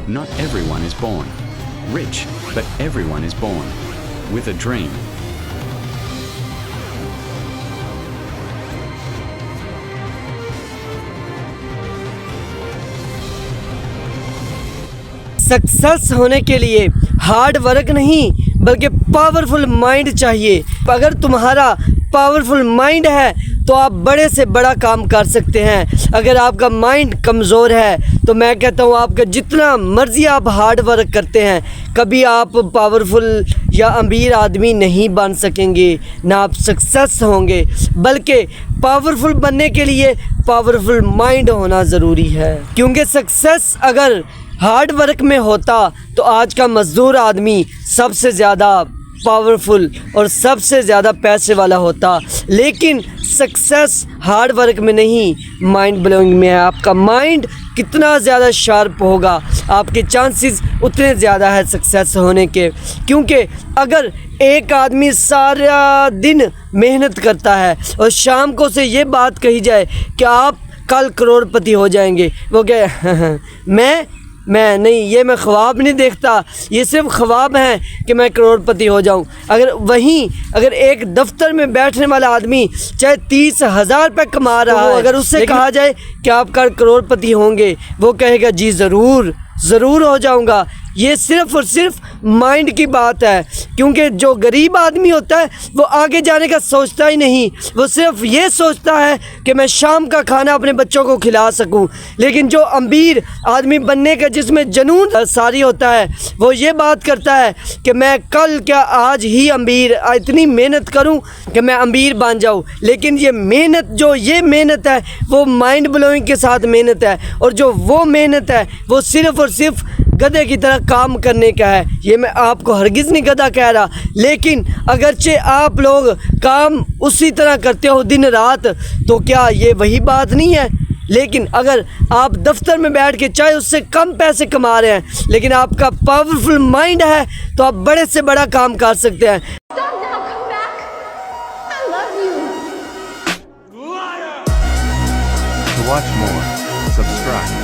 Not everyone is born rich, but everyone is born with a dream. Success होने के लिए hard work नहीं बल्कि पावरफुल माइंड चाहिए। अगर तुम्हारा पावरफुल माइंड है तो आप बड़े से बड़ा काम कर सकते हैं। अगर आपका माइंड कमज़ोर है तो मैं कहता हूँ आपका जितना मर्ज़ी आप हार्ड वर्क करते हैं कभी आप पावरफुल या अमीर आदमी नहीं बन सकेंगे, ना आप सक्सेस होंगे। बल्कि पावरफुल बनने के लिए पावरफुल माइंड होना ज़रूरी है, क्योंकि सक्सेस अगर हार्ड वर्क में होता तो आज का मज़दूर आदमी सबसे ज़्यादा पावरफुल और सबसे ज़्यादा पैसे वाला होता। लेकिन सक्सेस हार्ड वर्क में नहीं, माइंड ब्लोइंग में है। आपका माइंड कितना ज़्यादा शार्प होगा आपके चांसेस उतने ज़्यादा है सक्सेस होने के। क्योंकि अगर एक आदमी सारा दिन मेहनत करता है और शाम को से ये बात कही जाए कि आप कल करोड़पति हो जाएंगे, वो क्या मैं नहीं, ये मैं ख्वाब नहीं देखता, ये सिर्फ ख्वाब है कि मैं करोड़पति हो जाऊं। अगर एक दफ्तर में बैठने वाला आदमी चाहे 30,000 रुपये कमा रहा है, अगर उससे कहा जाए कि आप कल करोड़पति होंगे, वो कहेगा जी ज़रूर हो जाऊंगा। ये सिर्फ़ और सिर्फ माइंड की बात है। क्योंकि जो गरीब आदमी होता है वो आगे जाने का सोचता ही नहीं, वो सिर्फ ये सोचता है कि मैं शाम का खाना अपने बच्चों को खिला सकूं। लेकिन जो अमीर आदमी बनने का जिसमें जुनून सारी होता है वो ये बात करता है कि मैं कल क्या आज ही इतनी मेहनत करूं कि मैं अमीर बन जाऊं। लेकिन ये मेहनत है वो माइंड ब्लोइंग के साथ मेहनत है, और जो वो मेहनत है वो सिर्फ़ और सिर्फ गधे की तरह काम करने का है। ये मैं आपको हरगिज़ नहीं गधा कह रहा, लेकिन अगरचे आप लोग काम उसी तरह करते हो दिन रात, तो क्या ये वही बात नहीं है? लेकिन अगर आप दफ्तर में बैठ के चाहे उससे कम पैसे कमा रहे हैं, लेकिन आपका पावरफुल माइंड है तो आप बड़े से बड़ा काम कर सकते हैं। To watch more, subscribe.